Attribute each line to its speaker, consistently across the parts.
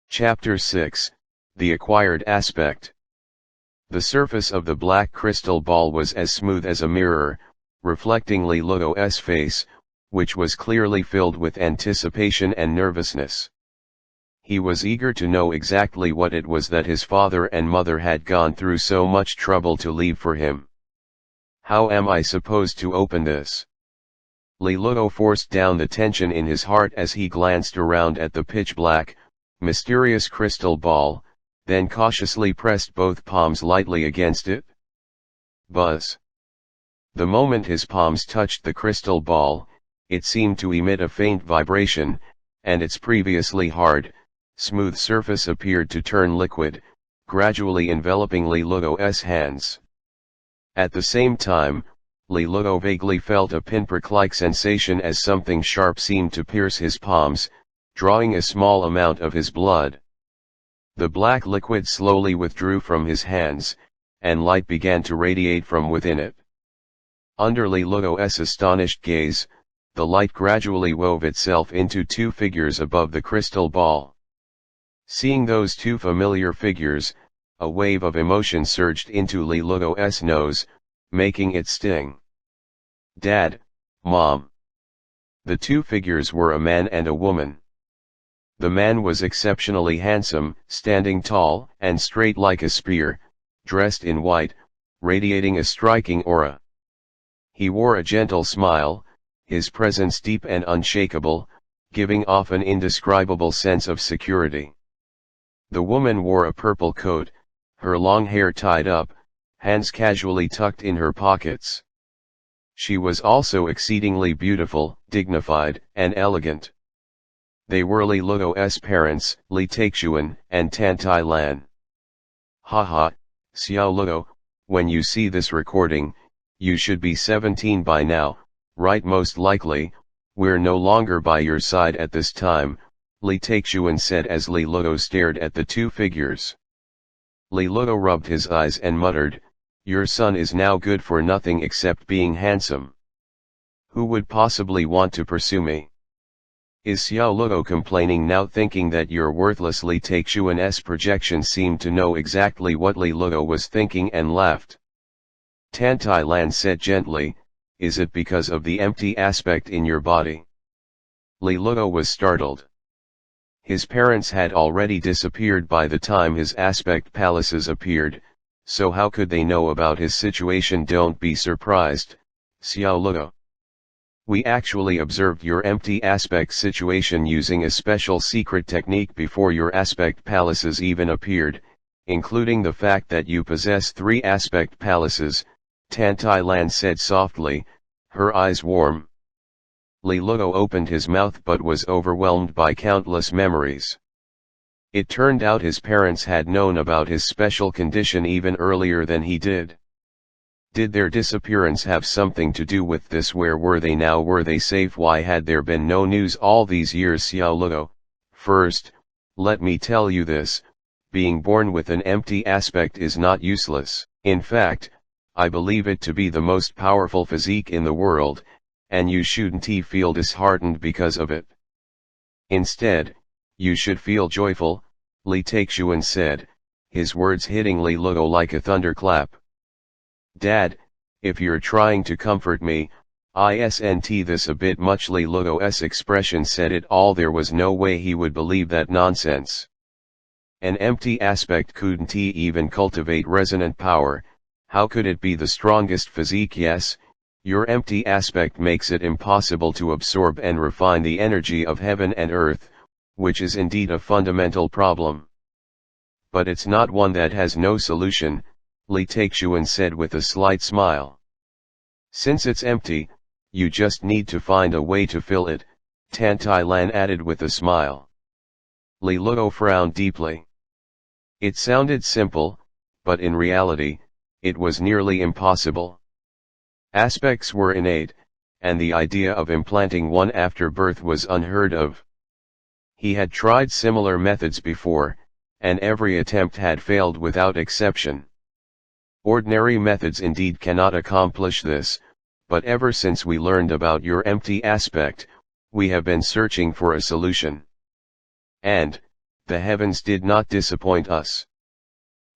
Speaker 1: Chapter 6, The Acquired Aspect. The surface of the black crystal ball was as smooth as a mirror, reflecting Li Luo's face, which was clearly filled with anticipation and nervousness. He was eager to know exactly what it was that his father and mother had gone through so much trouble to leave for him. How am I supposed to open this? Li Luo forced down the tension in his heart as he glanced around at the pitch-black, mysterious crystal ball, then cautiously pressed both palms lightly against it. Buzz. The moment his palms touched the crystal ball, it seemed to emit a faint vibration, and its previously hard, smooth surface appeared to turn liquid, gradually enveloping Li Luo's hands. At the same time, Li Luo vaguely felt a pinprick-like sensation as something sharp seemed to pierce his palms, drawing a small amount of his blood. The black liquid slowly withdrew from his hands, and light began to radiate from within it. Under Li Luo's astonished gaze, the light gradually wove itself into two figures above the crystal ball. Seeing those two familiar figures, a wave of emotion surged into Li Luo's nose, making it sting. Dad, Mom. The two figures were a man and a woman. The man was exceptionally handsome, standing tall and straight like a spear, dressed in white, radiating a striking aura. He wore a gentle smile, his presence deep and unshakable, giving off an indescribable sense of security. The woman wore a purple coat, her long hair tied up, hands casually tucked in her pockets. She was also exceedingly beautiful, dignified, and elegant. They were Li Luo's parents, Li Taixuan and Tan Tai Lan. Haha, Xiao Luo, when you see this recording, you should be 17 by now, right? Most likely, we're no longer by your side at this time, Li Taixuan said as Li Luo stared at the two figures. Li Luo rubbed his eyes and muttered, "Your son is now good for nothing except being handsome. Who would possibly want to pursue me? Is Xiao Luo complaining now, thinking that you're worthless?" Li Taixuan's projection seemed to know exactly what Li Luo was thinking and laughed. Tan Tai Lan said gently, "Is it because of the empty aspect in your body?" Li Luo was startled. His parents had already disappeared by the time his aspect palaces appeared, so how could they know about his situation? Don't be surprised, Xiao Luo. We actually observed your empty aspect situation using a special secret technique before your aspect palaces even appeared, including the fact that you possess 3 aspect palaces, Tan Tai Lan said softly, her eyes warm. Li Luo opened his mouth but was overwhelmed by countless memories. It turned out his parents had known about his special condition even earlier than he did. Did their disappearance have something to do with this? Where were they now? Were they safe? Why had there been no news all these years? Xiao Luo, first, let me tell you this, being born with an empty aspect is not useless. In fact, I believe it to be the most powerful physique in the world, and you shouldn't feel disheartened because of it. Instead, you should feel joyful, Li Taixuan said, his words hitting Li Luo like a thunderclap. Dad, if you're trying to comfort me, isn't this a bit much? Li Luo's expression said it all. There was no way he would believe that nonsense. An empty aspect couldn't even cultivate resonant power. How could it be the strongest physique? Yes, your empty aspect makes it impossible to absorb and refine the energy of heaven and earth, which is indeed a fundamental problem. But it's not one that has no solution, Li Taixuan said with a slight smile. Since it's empty, you just need to find a way to fill it, Tan Tai Lan added with a smile. Li Luo frowned deeply. It sounded simple, but in reality, it was nearly impossible. Aspects were innate, and the idea of implanting one after birth was unheard of. He had tried similar methods before, and every attempt had failed without exception. Ordinary methods indeed cannot accomplish this, but ever since we learned about your empty aspect, we have been searching for a solution. And, the heavens did not disappoint us.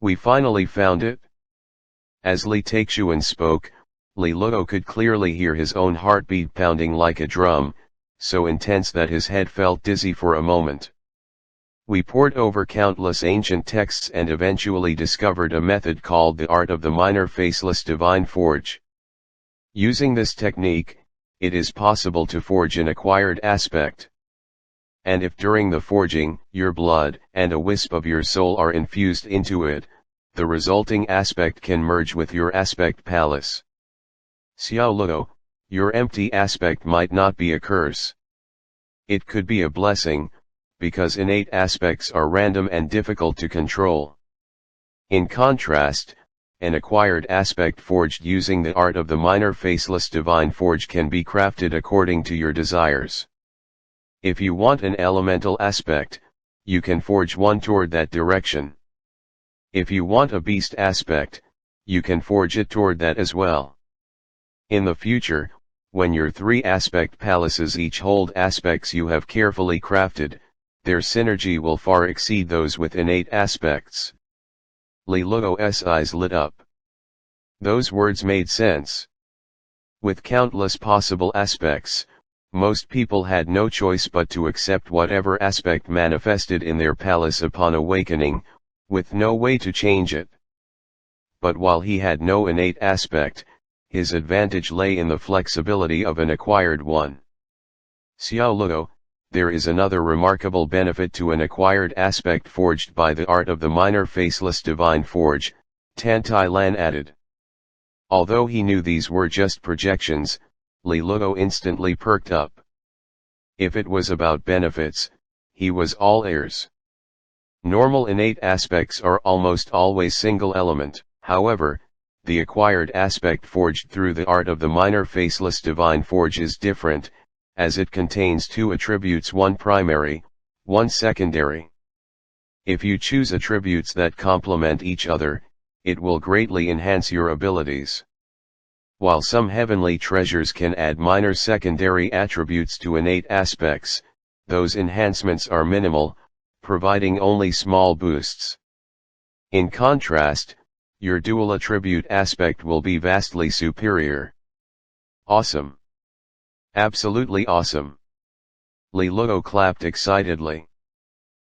Speaker 1: We finally found it. As Li Taixuan spoke, Li Luo could clearly hear his own heartbeat pounding like a drum, so intense that his head felt dizzy for a moment. We pored over countless ancient texts and eventually discovered a method called the art of the minor faceless divine forge. Using this technique, it is possible to forge an acquired aspect. And if during the forging, your blood and a wisp of your soul are infused into it, the resulting aspect can merge with your aspect palace. Xiao Luo, your empty aspect might not be a curse. It could be a blessing, because innate aspects are random and difficult to control. In contrast, an acquired aspect forged using the art of the minor faceless divine forge can be crafted according to your desires. If you want an elemental aspect, you can forge one toward that direction. If you want a beast aspect, you can forge it toward that as well. In the future, when your 3 aspect palaces each hold aspects you have carefully crafted, their synergy will far exceed those with innate aspects. Li Luo's eyes lit up. Those words made sense. With countless possible aspects, most people had no choice but to accept whatever aspect manifested in their palace upon awakening, with no way to change it. But while he had no innate aspect, his advantage lay in the flexibility of an acquired one. Xiao Luo, there is another remarkable benefit to an acquired aspect forged by the art of the minor faceless divine forge, Tan Tai Lan added. Although he knew these were just projections, Li Luo instantly perked up. If it was about benefits, he was all ears. Normal innate aspects are almost always single element, however, the acquired aspect forged through the art of the minor faceless divine forge is different, as it contains 2 attributes, one primary, one secondary. If you choose attributes that complement each other, it will greatly enhance your abilities. While some heavenly treasures can add minor secondary attributes to innate aspects, those enhancements are minimal, providing only small boosts. In contrast, your dual attribute aspect will be vastly superior. Awesome! Absolutely awesome! Li Luo clapped excitedly.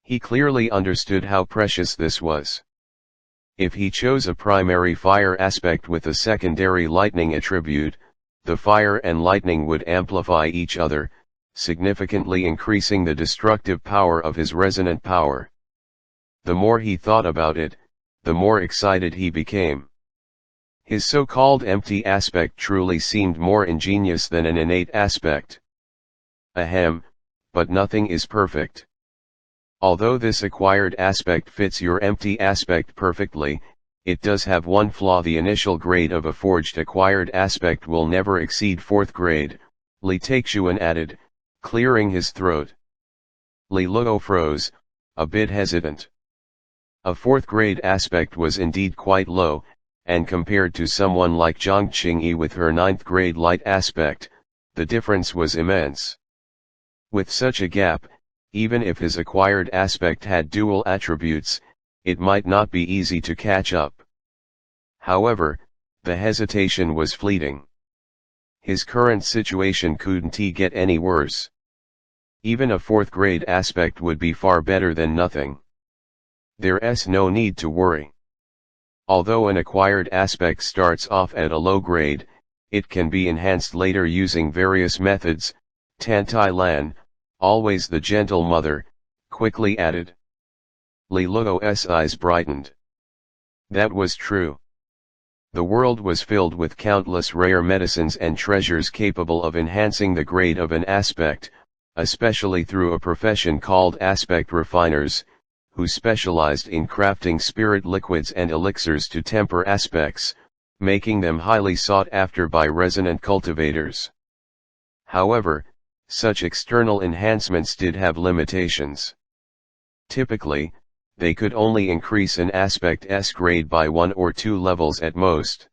Speaker 1: He clearly understood how precious this was. If he chose a primary fire aspect with a secondary lightning attribute, the fire and lightning would amplify each other, significantly increasing the destructive power of his resonant power. The more he thought about it, the more excited he became. His so-called empty aspect truly seemed more ingenious than an innate aspect. Ahem, but nothing is perfect. Although this acquired aspect fits your empty aspect perfectly, it does have one flaw: the initial grade of a forged acquired aspect will never exceed 4th grade, Li Taixuan added, clearing his throat. Li Luo froze, a bit hesitant. A 4th grade aspect was indeed quite low, and compared to someone like Zhang Qingyi with her 9th grade light aspect, the difference was immense. With such a gap, even if his acquired aspect had dual attributes, it might not be easy to catch up. However, the hesitation was fleeting. His current situation couldn't get any worse. Even a 4th grade aspect would be far better than nothing. There's no need to worry. Although an acquired aspect starts off at a low grade, it can be enhanced later using various methods, Tan Tai Lan, always the gentle mother, quickly added. Li Luo's eyes brightened. That was true. The world was filled with countless rare medicines and treasures capable of enhancing the grade of an aspect, especially through a profession called aspect refiners, who specialized in crafting spirit liquids and elixirs to temper aspects, making them highly sought after by resonant cultivators. However, such external enhancements did have limitations. Typically, they could only increase an aspect's grade by 1 or 2 levels at most.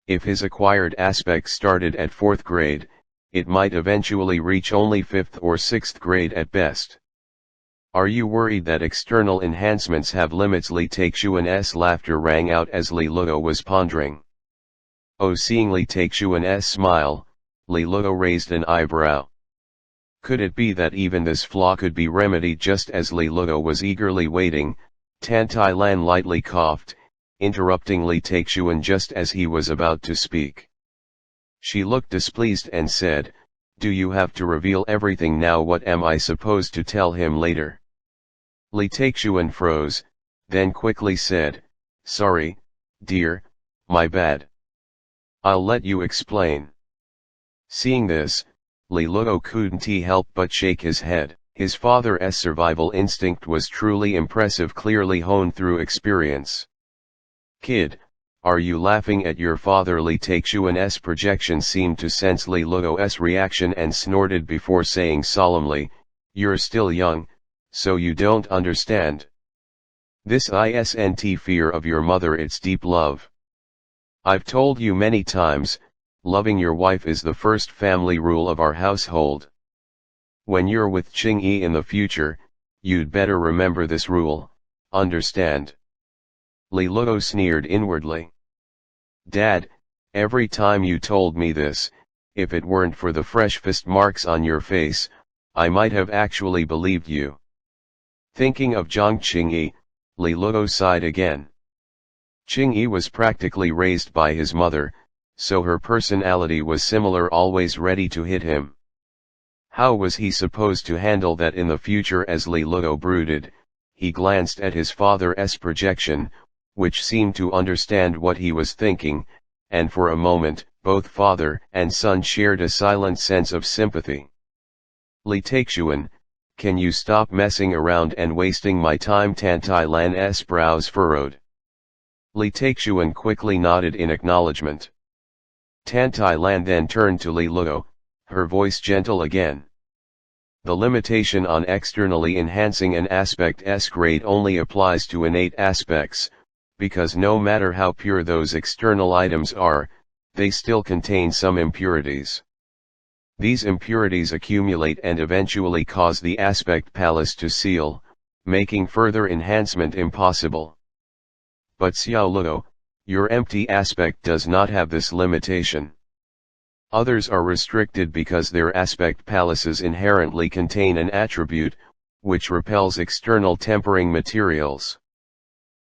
Speaker 1: If his acquired aspect started at 4th grade, it might eventually reach only 5th or 6th grade at best. Are you worried that external enhancements have limits? Lee Taechuan's laughter rang out as Lee Luo was pondering. Oh, seeing Lee Taechuan's smile, Lee Luo raised an eyebrow. Could it be that even this flaw could be remedied? Just as Lee Luo was eagerly waiting, Tan Tai Lan lightly coughed, interrupting Lee Taechuan just as he was about to speak. She looked displeased and said, "Do you have to reveal everything now? What am I supposed to tell him later?" Lee Taechuan froze, then quickly said, "Sorry, dear, my bad. I'll let you explain." Seeing this, Lee Luo couldn't help but shake his head. His father's survival instinct was truly impressive, clearly honed through experience. "Kid, are you laughing at your father?" Lee Taechuan's projection seemed to sense Lee Luo's reaction and snorted before saying solemnly, "You're still young, so you don't understand. This isn't fear of your mother, it's deep love. I've told you many times, loving your wife is the first family rule of our household. When you're with Ching-yi in the future, you'd better remember this rule, understand?" Lee Luo sneered inwardly. "Dad, every time you told me this, if it weren't for the fresh fist marks on your face, I might have actually believed you." Thinking of Zhang Qingyi, Lee Luo sighed again. Qingyi was practically raised by his mother, so her personality was similar, always ready to hit him. How was he supposed to handle that in the future? As Lee Luo brooded, he glanced at his father's projection, which seemed to understand what he was thinking, and for a moment, both father and son shared a silent sense of sympathy. "Lee Taechuan, can you stop messing around and wasting my time?" Tan Tai Lan's brows furrowed. Lee Taechuan quickly nodded in acknowledgement. Tan Tai Lan then turned to Lee Luo, her voice gentle again. "The limitation on externally enhancing an aspect's grade only applies to innate aspects, because no matter how pure those external items are, they still contain some impurities. These impurities accumulate and eventually cause the aspect palace to seal, making further enhancement impossible. But Xiao Luo, your empty aspect does not have this limitation. Others are restricted because their aspect palaces inherently contain an attribute, which repels external tempering materials.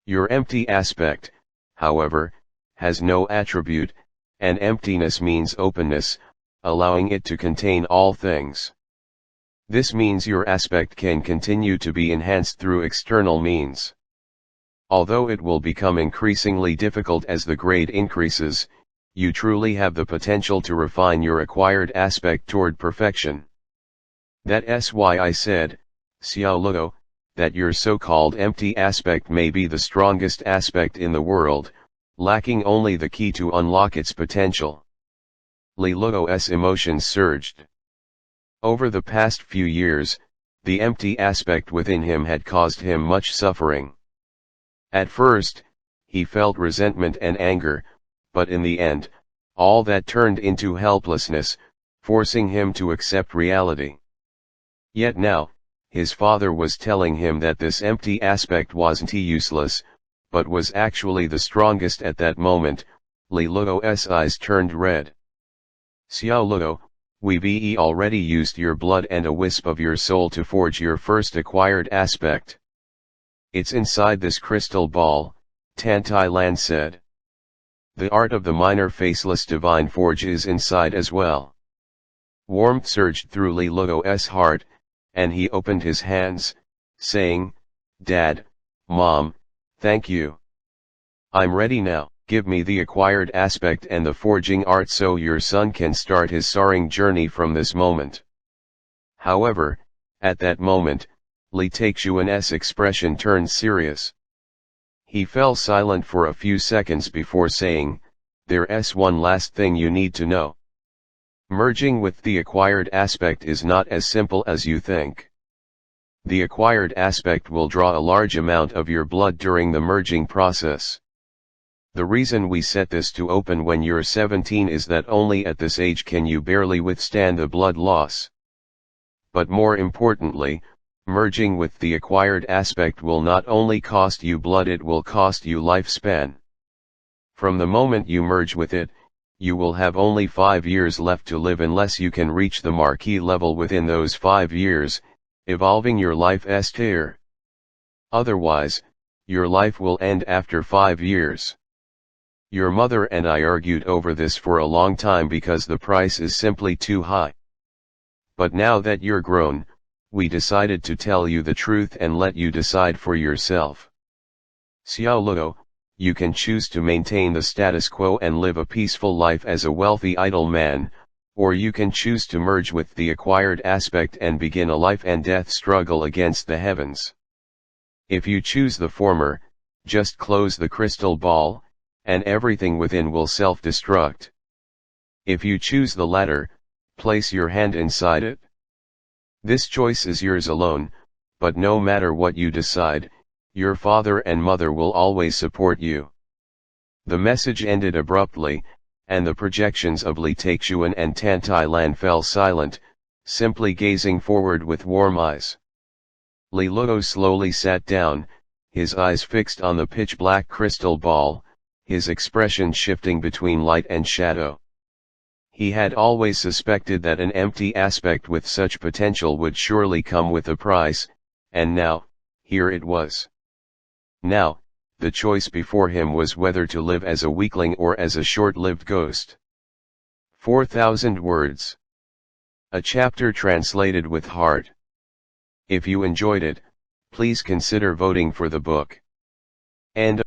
Speaker 1: Your empty aspect, however, has no attribute, and emptiness means openness, allowing it to contain all things. This means your aspect can continue to be enhanced through external means. Although it will become increasingly difficult as the grade increases, you truly have the potential to refine your acquired aspect toward perfection. That's why I said, Xiao Luo, that your so-called empty aspect may be the strongest aspect in the world, lacking only the key to unlock its potential." Lee Luo's emotions surged. Over the past few years, the empty aspect within him had caused him much suffering. At first, he felt resentment and anger, but in the end, all that turned into helplessness, forcing him to accept reality. Yet now, his father was telling him that this empty aspect wasn't useless, but was actually the strongest. At that moment, Lee Luo's eyes turned red. "Xiao Luo, we've already used your blood and a wisp of your soul to forge your first acquired aspect. It's inside this crystal ball," Tan Tai Lan said. "The art of the minor faceless divine forge is inside as well." Warmth surged through Lee Luo's heart, and he opened his hands, saying, "Dad, Mom, thank you. I'm ready now. Give me the acquired aspect and the forging art so your son can start his soaring journey from this moment." However, at that moment, Lee Taechuan's expression turned serious. He fell silent for a few seconds before saying, "There's one last thing you need to know. Merging with the acquired aspect is not as simple as you think. The acquired aspect will draw a large amount of your blood during the merging process. The reason we set this to open when you're 17 is that only at this age can you barely withstand the blood loss. But more importantly, Merging with the acquired aspect will not only cost you blood, it will cost you lifespan. From the moment you merge with it, you will have only 5 years left to live unless you can reach the marquee level within those 5 years, evolving your life ester. Otherwise, your life will end after 5 years. Your mother and I argued over this for a long time because the price is simply too high. But now that you're grown, we decided to tell you the truth and let you decide for yourself. Xiao Luo, you can choose to maintain the status quo and live a peaceful life as a wealthy idle man, or you can choose to merge with the acquired aspect and begin a life and death struggle against the heavens. If you choose the former, just close the crystal ball, and everything within will self-destruct. If you choose the latter, place your hand inside it. This choice is yours alone, but no matter what you decide, your father and mother will always support you. The message ended abruptly, and the projections of Li Taixuan and Tan Tai Lan fell silent, simply gazing forward with warm eyes. Li Luo slowly sat down, his eyes fixed on the pitch-black crystal ball, his expression shifting between light and shadow. He had always suspected that an empty aspect with such potential would surely come with a price, and now, here it was. Now, the choice before him was whether to live as a weakling or as a short-lived ghost. 4,000 words. A chapter translated with heart. If you enjoyed it, please consider voting for the book. And